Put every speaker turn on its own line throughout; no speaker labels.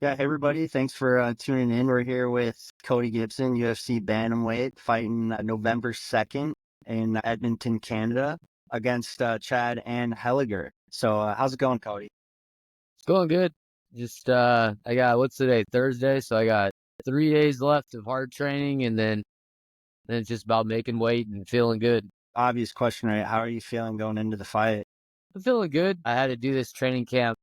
Yeah, hey everybody. Thanks for tuning in. We're here with Cody Gibson, UFC Bantamweight, fighting November 2nd in Edmonton, Canada, against Chad and Helliger. So, how's it going, Cody?
It's going good. Just I got what's today? Thursday, so I got 3 days left of hard training and then it's just about making weight and feeling good.
Obvious question, right? How are you feeling going into the fight?
I'm feeling good. I had to do this training camp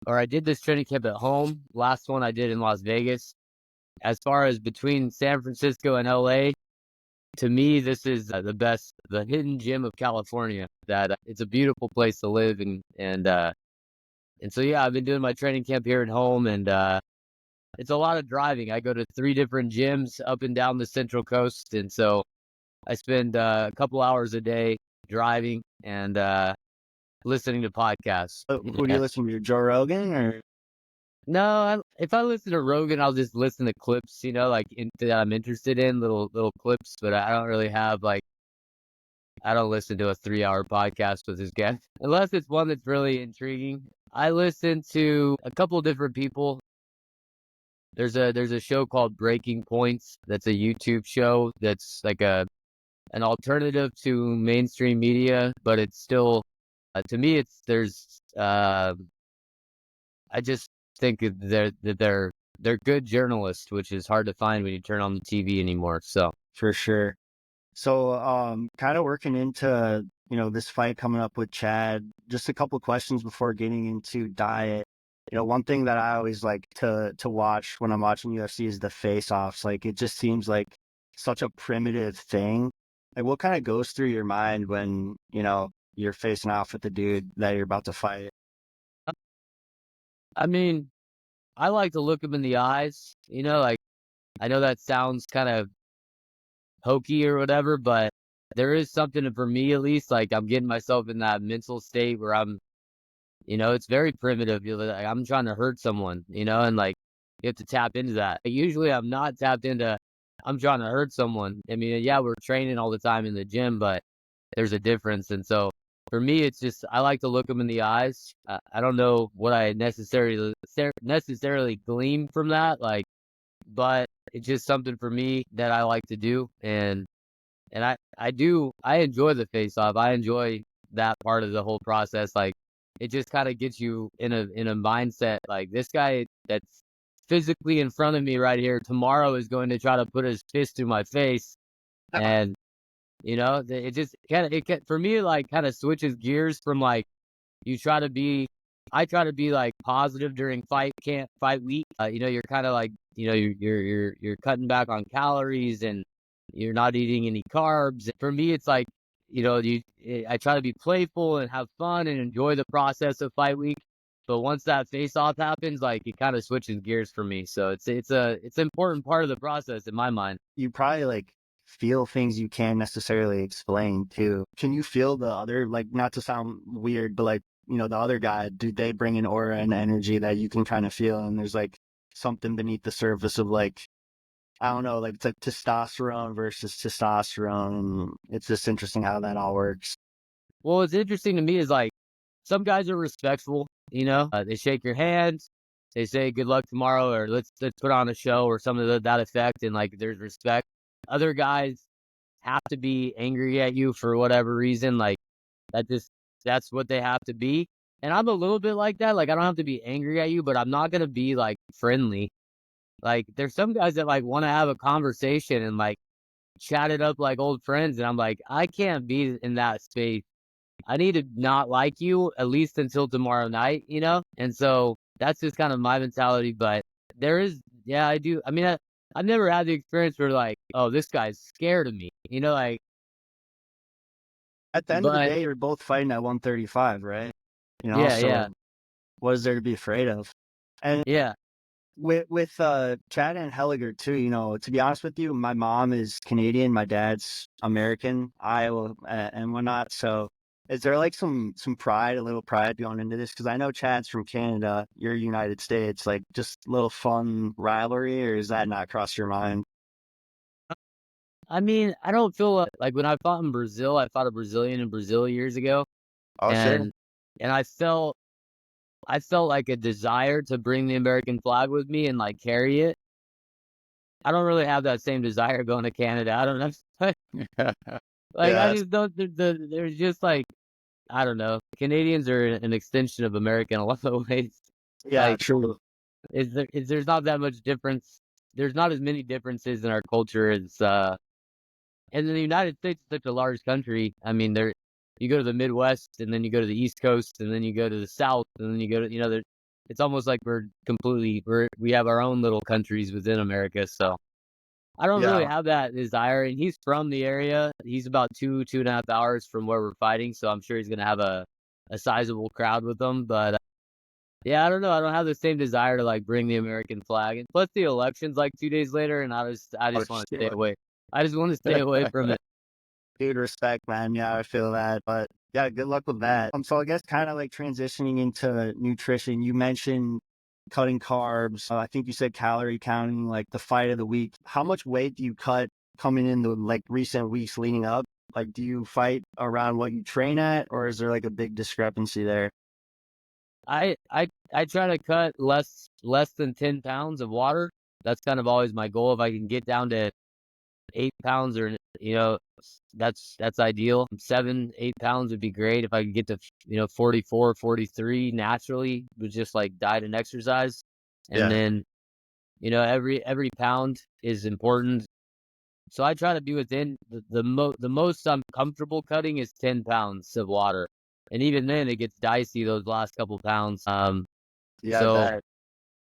or I did this training camp at home. Last one I did in Las Vegas. As far as between San Francisco and LA, to me this is the best, the hidden gem of California. That it's a beautiful place to live and so yeah, I've been doing my training camp here at home and it's a lot of driving. I go to 3 different gyms up and down the Central Coast, and so I spend, a couple hours a day driving and listening to podcasts.
Who do you
Yeah.
listen to? Joe Rogan or?
No, if I listen to Rogan, I'll just listen to clips, like, that I'm interested in, little clips, but I don't really have, like I don't listen to a 3-hour podcast with this guy, unless it's one that's really intriguing. I listen to a couple different people. There's a show called Breaking Points that's a YouTube show that's like an alternative to mainstream media, but it's still to me it's there's I just think they're good journalists, which is hard to find when you turn on the TV anymore. So
For sure. So, kind of working into, this fight coming up with Chad, just a couple questions before getting into diet. One thing that I always like to watch when I'm watching UFC is the face-offs. Like, it just seems like such a primitive thing. Like, what kind of goes through your mind when, you're facing off with the dude that you're about to fight?
I mean, I like to look them in the eyes. Like I know that sounds kind of hokey or whatever, but there is something for me at least. Like I'm getting myself in that mental state where it's very primitive. Like I'm trying to hurt someone, and like you have to tap into that. Usually I'm not tapped into, I'm trying to hurt someone. I mean, yeah, we're training all the time in the gym, but there's a difference. And so for me, it's just, I like to look them in the eyes. I don't know what I necessarily glean from that. Like, but it's just something for me that I like to do. And I enjoy the face off. I enjoy that part of the whole process. Like it just kind of gets you in a mindset like this guy that's physically in front of me right here tomorrow is going to try to put his fist through my face. And it just for me like kind of switches gears from like you try to be I try to be like positive during fight week. You're kind of like, you're cutting back on calories and you're not eating any carbs. For me, it's like, I try to be playful and have fun and enjoy the process of fight week. But once that face off happens, like it kind of switches gears for me. So it's an important part of the process in my mind.
You probably like feel things you can't necessarily explain too. Can you feel the other, like, not to sound weird, but like, the other guy, do they bring an aura and energy that you can kind of feel? And there's like something beneath the surface of like, I don't know, like it's like testosterone versus testosterone. And it's just interesting how that all works.
Well, what's interesting to me is like some guys are respectful, they shake your hands, they say good luck tomorrow or let's put on a show or something to that effect, and like there's respect. Other guys have to be angry at you for whatever reason, like that just that's what they have to be. And I'm a little bit like that. Like I don't have to be angry at you, but I'm not gonna be like friendly. Like there's some guys that like want to have a conversation and like chat it up like old friends, and I'm like, I can't be in that space. I need to not like you at least until tomorrow night, And so that's just kind of my mentality. But there is, yeah, I do. I mean, I've never had the experience where like, oh, this guy's scared of me, like,
At the end of the
but
day, you're both fighting at 135, right?
yeah, yeah,
So what is there to be afraid of? And
yeah.
with Chad and Helliger too, to be honest with you, my mom is Canadian, my dad's American, Iowa, and whatnot. So is there like some pride, a little pride going into this? Because I know Chad's from Canada, you're United States, like just a little fun rivalry, or is that not cross your mind?
I mean, I don't feel like when I fought in Brazil, I fought a Brazilian in Brazil years ago,
Oh, sure.
and and I felt I felt like a desire to bring the American flag with me and like carry it. I don't really have that same desire going to Canada. I don't know. Like I
Yeah,
just don't. There's just like I don't know. Canadians are an extension of America in a lot of ways.
yeah,
Like
true.
there's not that much difference. There's not as many differences in our culture as and then the United States is such a large country. I mean, there you go to the Midwest, and then you go to the East Coast, and then you go to the South, and then you go to there. It's almost like we have our own little countries within America. So I don't really
Yeah,
have that desire. And he's from the area. He's about 2.5 hours from where we're fighting. So I'm sure he's gonna have a sizable crowd with him. But yeah, I don't know. I don't have the same desire to like bring the American flag. And plus the election's like 2 days later, and I
oh,
just want to stay
shit.
away. I just want to stay away from it.
Dude, respect, man. Yeah, I feel that. But yeah, good luck with that. So I guess kind of like transitioning into nutrition, you mentioned cutting carbs. I think you said calorie counting, like the fight of the week. How much weight do you cut coming in the like recent weeks leading up? Like, do you fight around what you train at, or is there like a big discrepancy there?
I try to cut less than 10 pounds of water. That's kind of always my goal. If I can get down to 8 pounds or that's ideal. 7, 8 pounds would be great. If I could get to 44, 43 naturally with just like diet and exercise. And
Yeah.
then, every pound is important. So I try to be within the most I'm comfortable cutting is 10 pounds of water. And even then it gets dicey those last couple pounds.
Yeah, I
So
bet.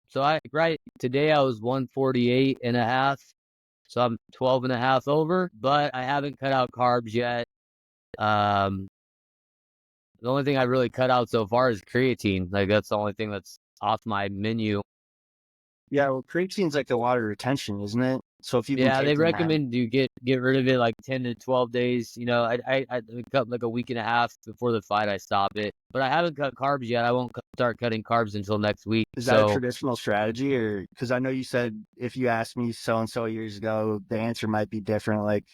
so right today I was 148 and a half. So I'm 12 and a half over, but I haven't cut out carbs yet. Um, the only thing I really cut out so far is creatine. Like that's the only thing that's off my menu.
Yeah, well, creatine's like a water retention, isn't it? So if you've been
Yeah, they
taking that,
recommend you get rid of it like 10 to 12 days. I cut like a week and a half before the fight. I stop it, but I haven't cut carbs yet. I won't start cutting carbs until next week.
is that a
So
traditional strategy, or because I know you said if you asked me so and so years ago, the answer might be different. Like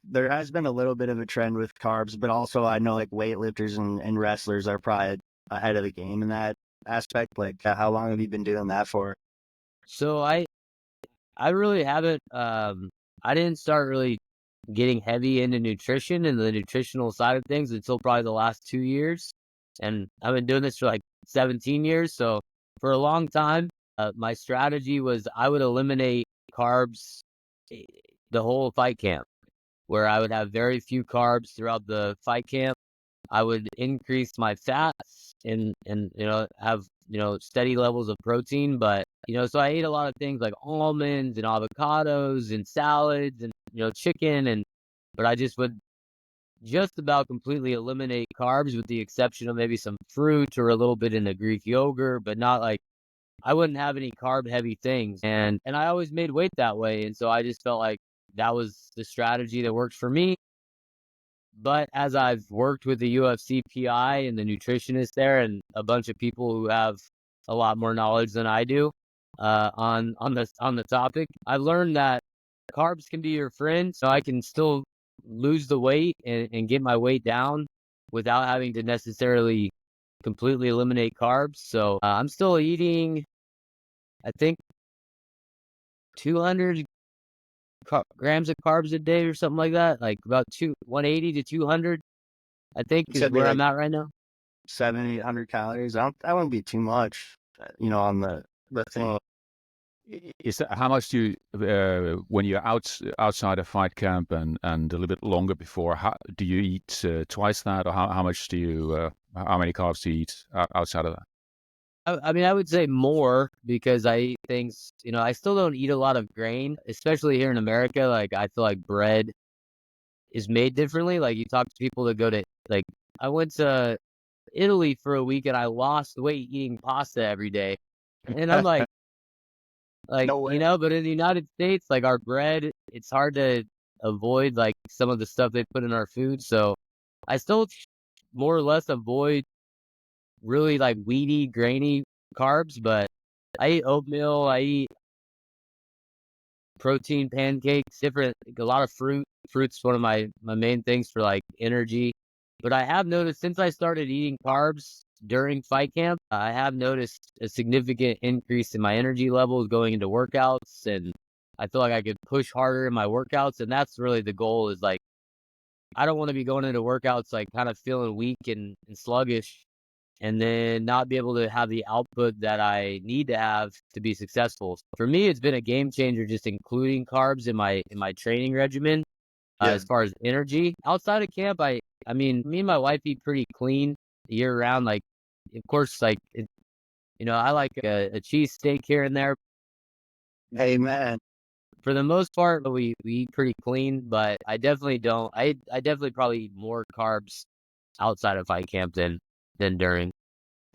there has been a little bit of a trend with carbs, but also I know like weightlifters and wrestlers are probably ahead of the game in that aspect. Like how long have you been doing that for?
so I really haven't. I didn't start really getting heavy into nutrition and the nutritional side of things until probably the last 2 years. And I've been doing this for like 17 years. So for a long time, my strategy was I would eliminate carbs eh, the whole fight camp, where I would have very few carbs throughout the fight camp. I would increase my fats and have steady levels of protein, but so I ate a lot of things like almonds and avocados and salads and chicken but I just would just about completely eliminate carbs with the exception of maybe some fruit or a little bit in the Greek yogurt, but not like I wouldn't have any carb heavy things. And I always made weight that way, and so I just felt like that was the strategy that worked for me. But as I've worked with the UFC PI and the nutritionist there and a bunch of people who have a lot more knowledge than I do on the topic, I've learned that carbs can be your friend. So I can still lose the weight and get my weight down without having to necessarily completely eliminate carbs. So I'm still eating, I think, 200 grams of carbs a day or something like that, like about 180 to 200. I think
You
is
said they
where I'm
like
at right now.
700, 800 calories. I don't, that wouldn't be too much, on the thing.
Is that how much do you when you're outside a fight camp and a little bit longer before? How do you eat twice that, or how much do you how many carbs do you eat outside of that?
I mean, I would say more because I eat things, I still don't eat a lot of grain, especially here in America. Like, I feel like bread is made differently. Like, you talk to people that go to, like, I went to Italy for a week and I lost weight eating pasta every day. And I'm like,
No way.
but in the United States, like, our bread, it's hard to avoid, like, some of the stuff they put in our food. So I still more or less avoid really like wheaty, grainy carbs, but I eat oatmeal, I eat protein pancakes, different like, a lot of fruit. Fruit's one of my main things for like energy. But I have noticed since I started eating carbs during fight camp, I have noticed a significant increase in my energy levels going into workouts, and I feel like I could push harder in my workouts, and that's really the goal. Is like I don't want to be going into workouts like kind of feeling weak and sluggish, and then not be able to have the output that I need to have to be successful. For me, it's been a game changer just including carbs in my training regimen.
Yeah.
As far as energy outside of camp, I mean, me and my wife eat pretty clean year round. Like, of course, like I like a cheese steak here and there.
Hey, man.
For the most part, we eat pretty clean, but I definitely don't. I definitely probably eat more carbs outside of fight camp than during.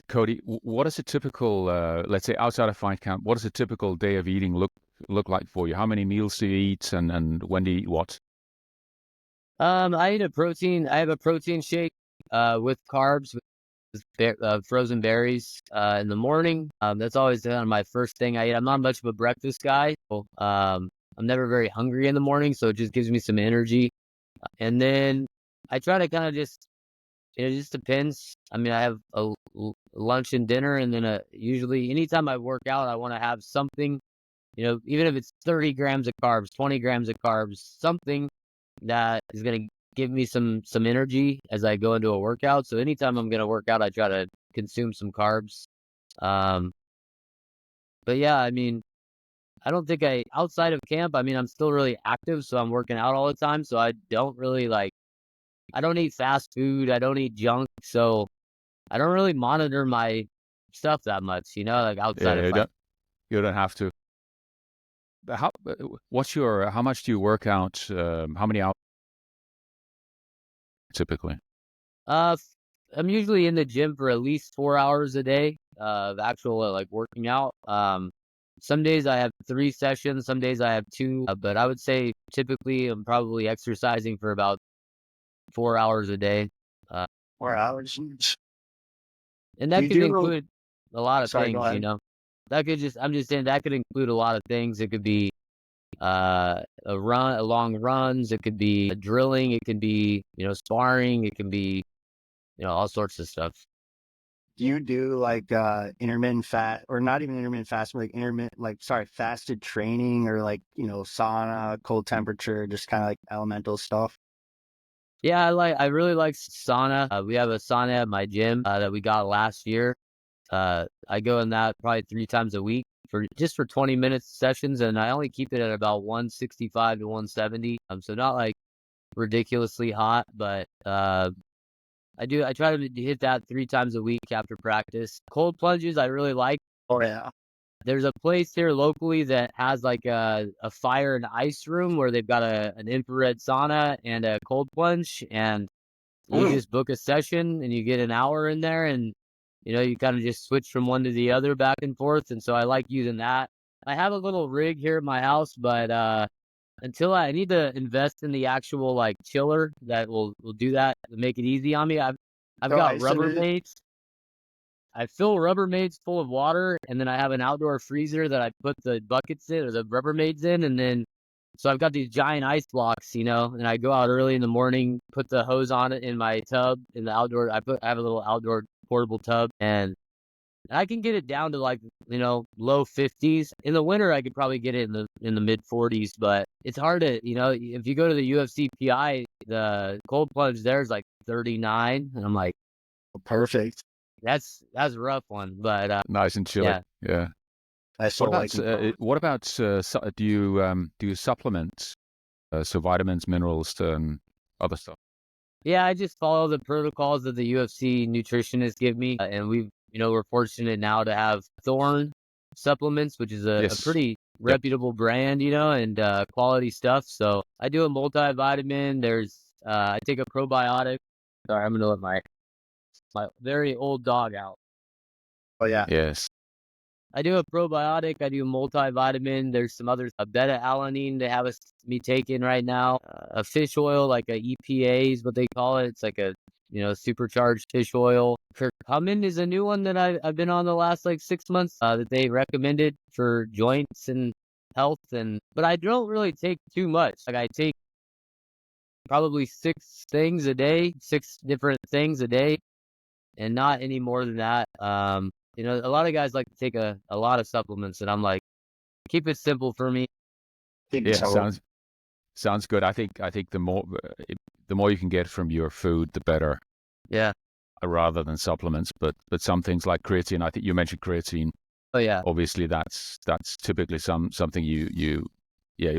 Cody, what is a typical, let's say outside of fight camp, what does a typical day of eating look like for you? How many meals do you eat, and when do you eat what?
I eat a protein. I have a protein shake with carbs with frozen berries in the morning. That's always kind of my first thing I eat. I'm not much of a breakfast guy. So, I'm never very hungry in the morning, so it just gives me some energy. And then I try to kind of just it just depends. I mean, I have a lunch and dinner, and then usually anytime I work out, I want to have something. Even if it's 30 grams of carbs, 20 grams of carbs, something that is going to give me some energy as I go into a workout. So anytime I'm going to work out, I try to consume some carbs. Um, but yeah, I mean, I don't think outside of camp, I mean, I'm still really active, so I'm working out all the time. So I don't really I don't eat fast food. I don't eat junk. So I don't really monitor my stuff that much, like outside of
You
fight.
don't have to. But how much do you work out? How many hours typically?
Uh, f- I'm usually in the gym for at least 4 hours a day of actual like working out. Some days I have 3 sessions, some days I have two, but I would say typically I'm probably exercising for about 4 hours a day. Uh,
4 hours.
and
Do
that
you
could
do?
include a lot of
Sorry, go
things.
ahead.
I'm just saying that could include a lot of things. It could be long runs. It could be drilling. It could be sparring. It can be all sorts of stuff.
Do you do like intermittent fat, or not even intermittent fasting, like fasted training, or like sauna, cold temperature, just kind of like elemental stuff?
Yeah, I really like sauna. We have a sauna at my gym that we got last year. I go in that probably 3 times a week for 20 minutes sessions, and I only keep it at about 165 to 170. So not like ridiculously hot, but I try to hit that 3 times a week after practice. Cold plunges I really like.
Oh yeah.
There's a place here locally that has like a fire and ice room where they've got an infrared sauna and a cold plunge, and you
Mm.
just book a session and you get an hour in there, and you kind of just switch from one to the other back and forth. And so I like using that. I have a little rig here at my house, but until I need to invest in the actual like chiller that will do that to make it easy on me. I've
Throw
got
ice in it.
Rubbermaids. I fill Rubbermaids full of water, and then I have an outdoor freezer that I put the buckets in or the Rubbermaids in, and then so I've got these giant ice blocks, and I go out early in the morning, put the hose on it in my tub in the outdoor. I have a little outdoor portable tub, and I can get it down to like low 50s. In the winter, I could probably get it in the mid 40s, but it's hard to if you go to the UFC PI, the cold plunge there is like 39, and I'm like,
Perfect.
that's a rough one, but
Nice and chilly.
yeah.
Yeah.
I still like them.
Do you supplement? So vitamins, minerals, and other stuff.
Yeah, I just follow the protocols that the UFC nutritionists give me, and we're fortunate now to have Thorn supplements, which is a
Yes.
pretty
Yep.
reputable brand, and quality stuff. So I do a multivitamin. I take a probiotic. Sorry, I'm gonna let my very old dog out.
Oh yeah.
Yes.
I do a probiotic. I do a multivitamin. There's some others, a beta alanine they have me taking right now. A fish oil, like a EPA is what they call it. It's like a supercharged fish oil. Curcumin is a new one that I've been on the last like 6 months that they recommended for joints and health. But I don't really take too much. Like I take probably 6 different things a day. and not any more than that. You know, a lot of guys like to take a lot of supplements, and I'm like, keep it simple for me.
Yeah, sounds good. I think the more you can get from your food, the better,
Yeah.
rather than supplements. But some things like creatine, I think you mentioned creatine.
Oh yeah.
Obviously, that's typically something you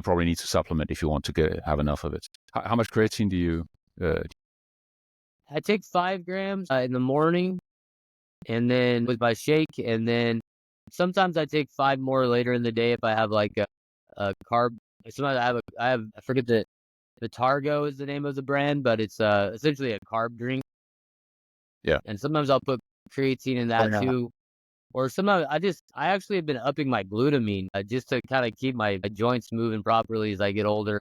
probably need to supplement if you want to have enough of it. How much creatine do you?
I take 5 grams in the morning, and then with my shake, and then sometimes I take 5 more later in the day if I have like a carb. Sometimes I forget the Targo is the name of the brand, but it's essentially a carb drink.
Yeah.
And sometimes I'll put creatine in that too. Or sometimes I actually have been upping my glutamine just to kind of keep my joints moving properly as I get older.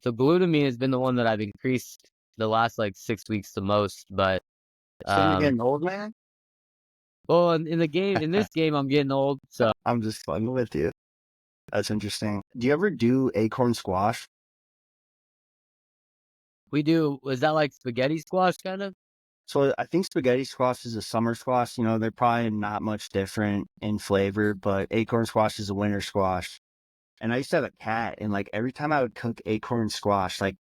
So glutamine has been the one that I've increased the last like 6 weeks the most. But
So you're getting old, man?
well, in this game, I'm getting old. So
I'm just fucking with you. That's interesting. Do you ever do acorn squash?
we do. Was that like spaghetti squash kind of?
So I think spaghetti squash is a summer squash. You know, they're probably not much different in flavor, but acorn squash is a winter squash. And I used to have a cat, and like every time I would cook acorn squash, like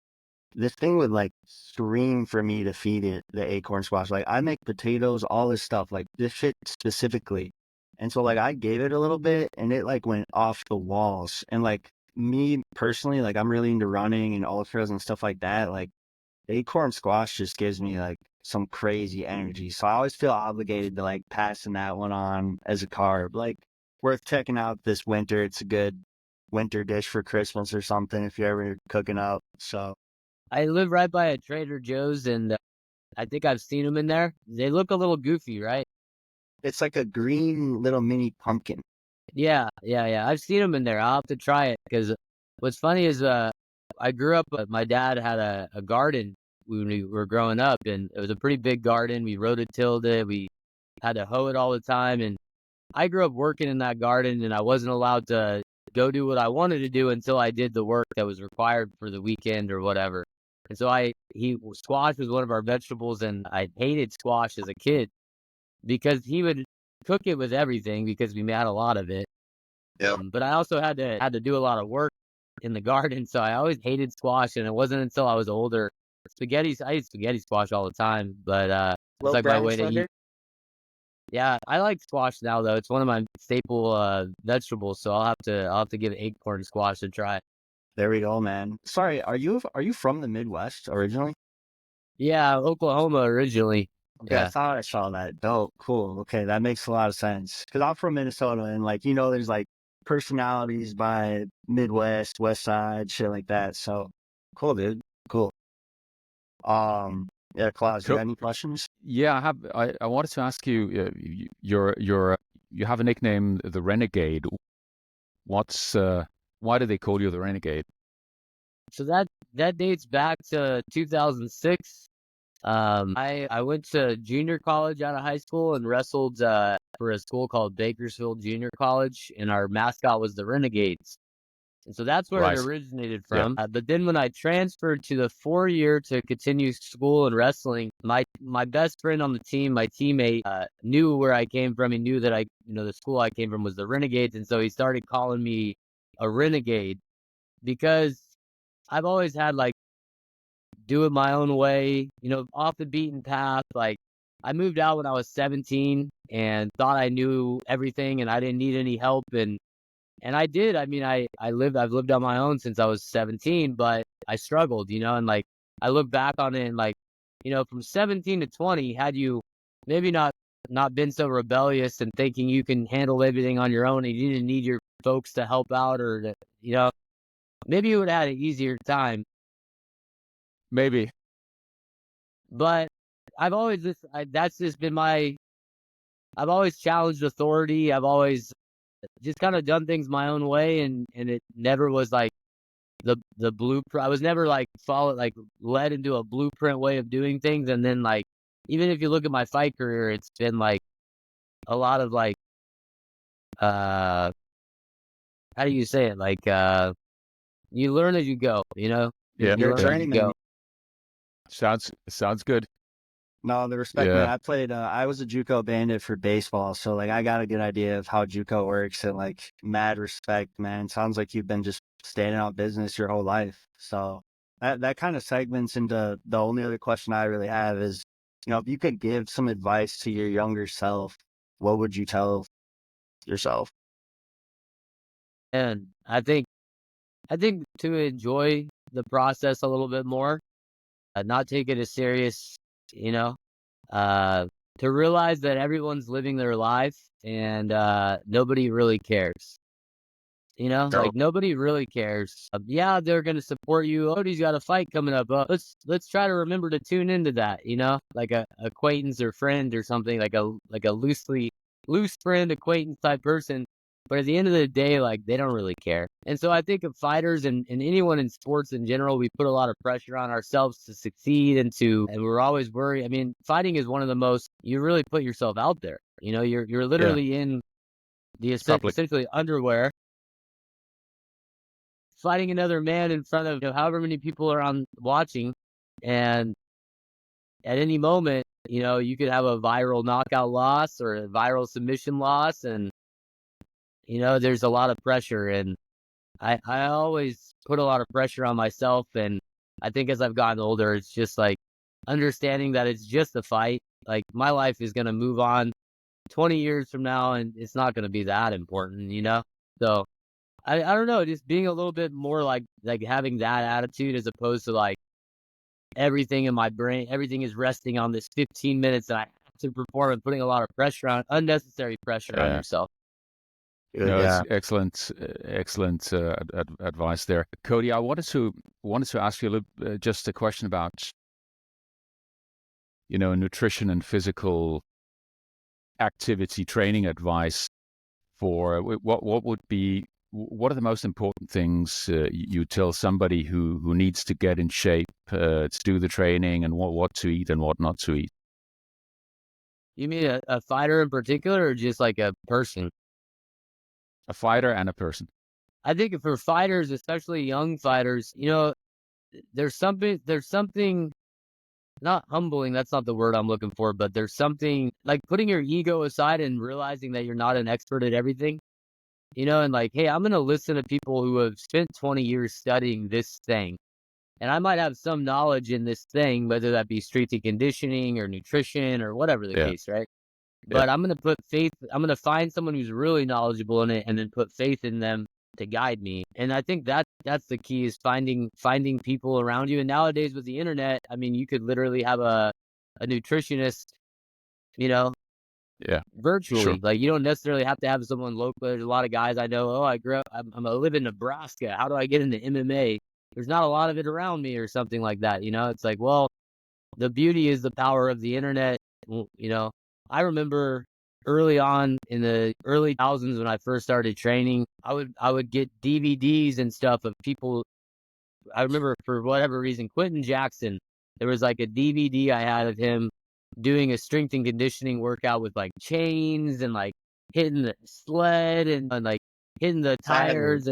this thing would like scream for me to feed it the acorn squash. Like I make potatoes, all this stuff, like this shit specifically. And so like I gave it a little bit and it like went off the walls. And like me personally, like I'm really into running and ultras and stuff like that. Like acorn squash just gives me like some crazy energy. So I always feel obligated to like passing that one on as a carb. Like worth checking out this winter. It's a good winter dish for Christmas or something if you're ever cooking up. So
I live right by a Trader Joe's, and I think I've seen them in there. They look a little goofy, right?
it's like a green little mini pumpkin.
Yeah, yeah, yeah. I've seen them in there. I'll have to try it because what's funny is I grew up. My dad had a garden when we were growing up, and it was a pretty big garden. We rototilled it. We had to hoe it all the time, and I grew up working in that garden, and I wasn't allowed to go do what I wanted to do until I did the work that was required for the weekend or whatever. And so squash was one of our vegetables, and I hated squash as a kid because he would cook it with everything because we had a lot of it.
Yep.
But I also had to do a lot of work in the garden, so I always hated squash, and it wasn't until I was older. I eat spaghetti squash all the time, but it's
Little
like my
brown
way to
sugar.
eat. Yeah, I like squash now though. It's one of my staple vegetables, so I'll have to give acorn squash a try.
There we go, man. Sorry, are you from the Midwest originally?
Yeah, Oklahoma originally.
Okay, I
Yeah.
thought I saw that. Dope, cool. Okay, that makes a lot of sense. Because I'm from Minnesota, and like you know, there's like personalities by Midwest, West Side, shit like that. So cool, dude. Cool. Yeah, Klaus, you
Co-
got any questions?
Yeah, I wanted to ask you, you have a nickname, the Renegade. What's why do they call you the Renegade?
So that dates back to 2006. I went to junior college out of high school and wrestled for a school called Bakersfield Junior College, and our mascot was the Renegades. And so that's where it
Right.
originated
Yeah.
from. But then when I transferred to the 4 year to continue school and wrestling, my best friend on the team, my teammate, knew where I came from. He knew that the school I came from was the Renegades, and so he started calling me a renegade because I've always had like do it my own way, off the beaten path. Like I moved out when I was 17 and thought I knew everything and I didn't need any help, and I did. I mean, I've lived on my own since I was 17, but I struggled, and like I look back on it and like, from 17 to 20, had you maybe not been so rebellious and thinking you can handle everything on your own and you didn't need your folks to help out or to, maybe you would have had an easier time.
Maybe.
But that's just been I've always challenged authority. I've always just kind of done things my own way, and it never was like the blueprint. I was never like led into a blueprint way of doing things. And then like even if you look at my fight career, it's been like a lot of like how do you say it? Like you learn as you go,
Yeah.
you
You're a
learn as you
journeyman.
go.
Sounds good.
No, the respect, man.
Yeah.
I played, I was a JUCO bandit for baseball, so like I got a good idea of how JUCO works, and like mad respect, man. Sounds like you've been just staying out business your whole life. So that kind of segments into the only other question I really have is, if you could give some advice to your younger self, what would you tell yourself?
And I think to enjoy the process a little bit more, not take it as serious, you know, uh, to realize that everyone's living their life and nobody really cares.
So
Like nobody really cares. Yeah, they're gonna support you. Oh, he's got a fight coming up. Let's try to remember to tune into that. Like a acquaintance or friend or something, like a loose friend, acquaintance type person. But at the end of the day, like they don't really care. And so I think of fighters and anyone in sports in general, we put a lot of pressure on ourselves to succeed and we're always worried. I mean, fighting is one of the most you really put yourself out there. You're
Yeah.
literally in the
Public.
essentially underwear fighting another man in front of however many people are on watching, and at any moment, you could have a viral knockout loss or a viral submission loss, and there's a lot of pressure, and I always put a lot of pressure on myself, and I think as I've gotten older, it's just like understanding that it's just a fight. Like my life is gonna move on 20 years from now, and it's not gonna be that important. So I don't know, just being a little bit more like having that attitude as opposed to like everything in my brain, everything is resting on this 15 minutes and I have to perform and putting a lot of pressure on unnecessary pressure on
Yeah.
yourself.
No, it's
yeah,
excellent advice there, Cody. I wanted to ask you a little, just a question about nutrition and physical activity training advice for what are the most important things you tell somebody who needs to get in shape to do the training, and what to eat and what not to eat?
You mean a fighter in particular or just like a person?
A fighter and a person.
I think for fighters, especially young fighters, there's something not humbling, that's not the word I'm looking for, but there's something like putting your ego aside and realizing that you're not an expert at everything. And like, hey, I'm going to listen to people who have spent 20 years studying this thing. And I might have some knowledge in this thing, whether that be strength and conditioning or nutrition or whatever the
Yeah.
case, right?
Yeah.
But I'm going to find someone who's really knowledgeable in it and then put faith in them to guide me. And I think that's the key is finding people around you. And nowadays with the internet, I mean, you could literally have a nutritionist, you know,
Yeah. Sure.
virtually. Like you don't necessarily have to have someone local. There's a lot of guys I know. Oh, I grew up. I live in Nebraska. How do I get into MMA? There's not a lot of it around me, or something like that. It's like, well, the beauty is the power of the internet. I remember early on in the early thousands when I first started training, I would get DVDs and stuff of people. I remember for whatever reason, Quentin Jackson. There was like a DVD I had of him doing a strength and conditioning workout with like chains and like hitting the sled and like hitting the
sadly,
tires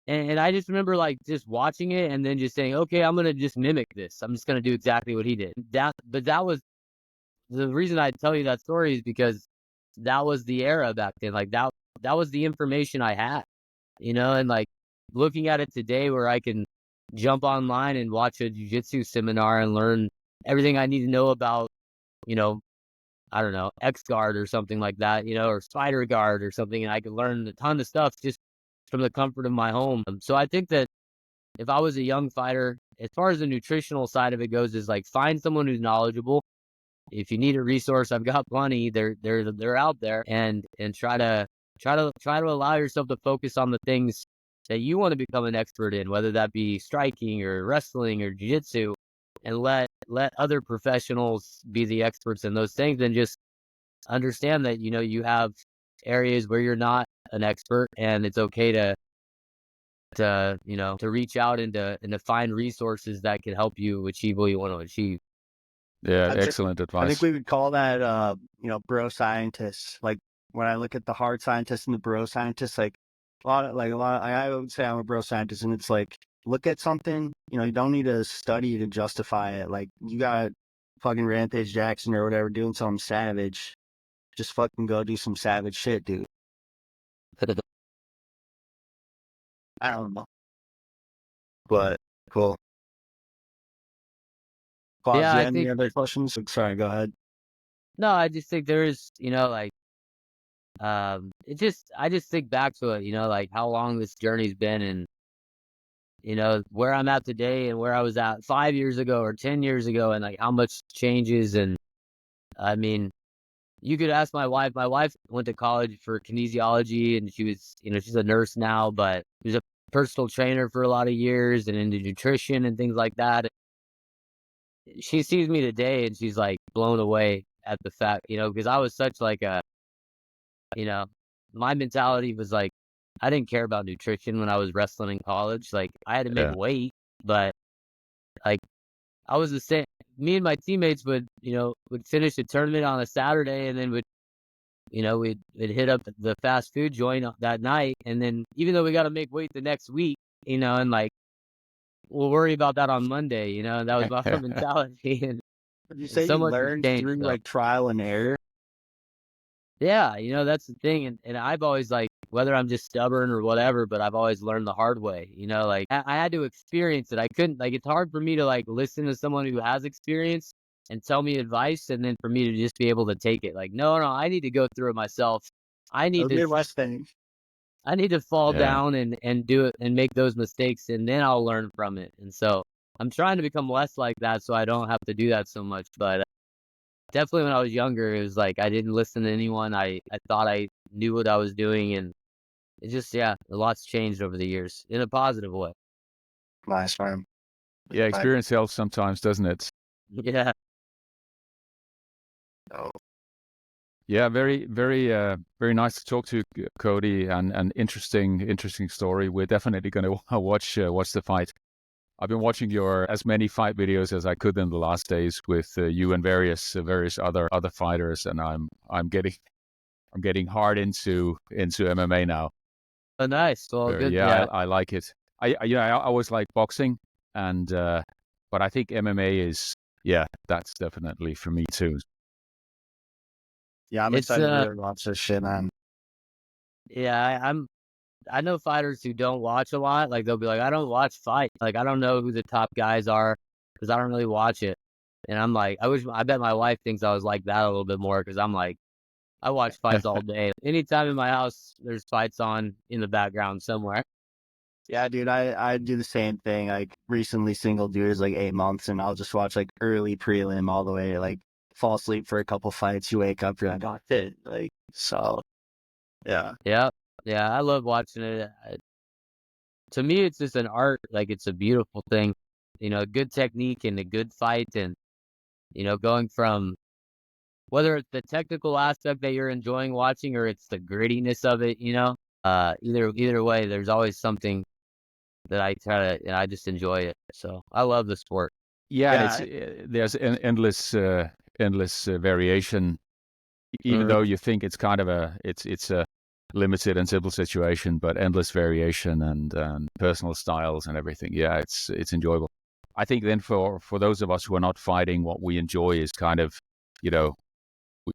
and I just remember like just watching it and then just saying, okay, I'm gonna just mimic this. I'm just gonna do exactly what he did. That was the reason I tell you that story is because that was the era back then. Like that was the information I had, and like looking at it today where I can jump online and watch a jiu-jitsu seminar and learn everything I need to know about, you know, I don't know, X guard or something like that, or spider guard or something. And I could learn a ton of stuff just from the comfort of my home. So I think that if I was a young fighter, as far as the nutritional side of it goes, is like find someone who's knowledgeable. If you need a resource, I've got plenty. They're out there, and try to allow yourself to focus on the things that you want to become an expert in, whether that be striking or wrestling or jiu-jitsu, and let other professionals be the experts in those things, and just understand that you have areas where you're not an expert, and it's okay to reach out and to find resources that can help you achieve what you want to achieve.
Yeah.
I think
Excellent
I think
advice.
we would call that bro scientists. Like when I look at the hard scientists and the bro scientists, like I would say I'm a bro scientist, and it's like look at something, you don't need to study to justify it. Like you got fucking Rampage Jackson or whatever doing something savage, just fucking go do some savage shit, dude. I don't know. But cool. Claus,
Yeah,
do you
I
have any
think
other questions? Sorry, go ahead.
no, I just think there is, like I just think back to it, like how long this journey's been and where I'm at today and where I was at 5 years ago or 10 years ago and like how much changes. And I mean, you could ask my wife. My wife went to college for kinesiology and she was, she's a nurse now, but she was a personal trainer for a lot of years and into nutrition and things like that. She sees me today and she's like blown away at the fact, because I was such like you know, my mentality was like, I didn't care about nutrition when I was wrestling in college. Like I had to make
Yeah.
weight, but like I was the same. Me and my teammates would finish the tournament on a Saturday and then we'd hit up the fast food joint that night. And then even though we got to make weight the next week, and like, we'll worry about that on Monday, and that was my mentality.
Would you
And
say
so
you
much has
learned
changed
through
though.
like trial and error?
Yeah, that's the thing. And I've always like, whether I'm just stubborn or whatever, but I've always learned the hard way, like I had to experience it. I couldn't, like, it's hard for me to like listen to someone who has experience and tell me advice. And then for me to just be able to take it like, no, I need to go through it myself. I
The
need to,
Midwest thing.
I need to fall
Yeah.
down and do it and make those mistakes. And then I'll learn from it. And so I'm trying to become less like that so I don't have to do that so much. But definitely when I was younger, it was like I didn't listen to anyone. I thought I knew what I was doing, and it just, yeah, a lot's changed over the years in a positive way.
Nice, man.
Yeah,
Right.
experience helps sometimes, doesn't it?
Yeah,
Oh,
Yeah, very, very, very nice to talk to you, Cody, and interesting story. We're definitely going to watch the fight. I've been watching your as many fight videos as I could in the last days with you and various other fighters, and I'm getting hard into MMA now.
oh, nice. Well, good.
Yeah,
Yeah,
I like it. I always like boxing, and but I think MMA is, yeah, that's definitely for me too.
yeah, I'm
it's
excited to really watch this shit, man.
yeah. I know fighters who don't watch a lot. Like they'll be like, I don't watch fight. Like I don't know who the top guys are because I don't really watch it. And I'm like, I bet my wife thinks I was like that a little bit more because I'm like, I watch fights all day. Anytime in my house, there's fights on in the background somewhere.
Yeah, dude, I do the same thing. Like recently single dude is like 8 months and I'll just watch like early prelim all the way, like fall asleep for a couple fights, you wake up, you're like, oh shit. Like, so yeah.
Yeah, yeah. I love watching it. To me, it's just an art. Like it's a beautiful thing. Good technique and a good fight, and going from whether it's the technical aspect that you're enjoying watching or it's the grittiness of it. Either way, there's always something that I try to, and I just enjoy it. So I love the sport.
Yeah, and it's
Yeah.
there's endless variation. Even
Mhm.
though you think it's kind of it's a limited and simple situation, but endless variation and personal styles and everything. Yeah, it's enjoyable. I think then for those of us who are not fighting, what we enjoy is kind of, you know,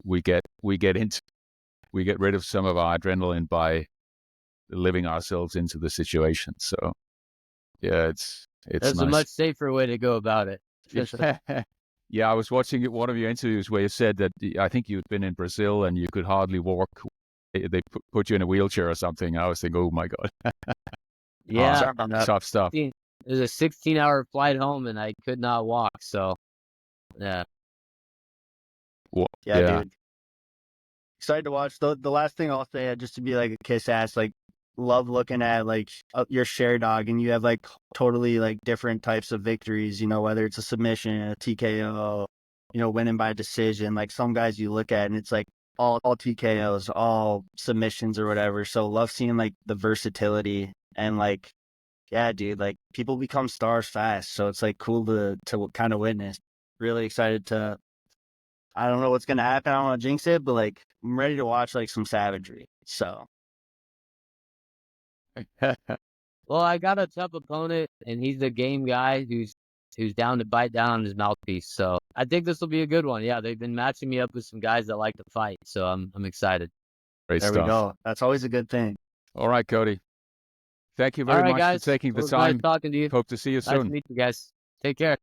we get rid of some of our adrenaline by living ourselves into the situation. So yeah, it's
That's a
nice.
much safer way to go about it.
Yeah, I was watching one of your interviews where you said that I think you'd been in Brazil and you could hardly walk. They put you in a wheelchair or something. I was thinking, oh my God,
Yeah,
Sorry about that.
tough stuff.
it was a 16-hour flight home, and I could not walk. So yeah,
Yeah,
Yeah,
dude. Excited to watch. The last thing I'll say, just to be like a kiss ass, like love looking at like your share dog, and you have like totally like different types of victories. Whether it's a submission, a TKO, winning by decision. Like some guys you look at, and it's like all TKOs, all submissions or whatever. So love seeing like the versatility and like, yeah, dude, like people become stars fast. So it's like cool to kind of witness. Really excited to. I don't know what's gonna happen. I don't want to jinx it, but like I'm ready to watch like some savagery. So
well, I got a tough opponent, and he's a game guy who's who's down to bite down on his mouthpiece. So I think this will be a good one. Yeah, they've been matching me up with some guys that like to fight, so I'm excited.
Great
There
stuff.
we go. That's always a good thing.
All right, Cody. Thank you
All
very
right,
much
guys.
for taking the
It was
time.
nice talking to you.
Hope to see you
Nice
soon.
to meet you guys. Take care.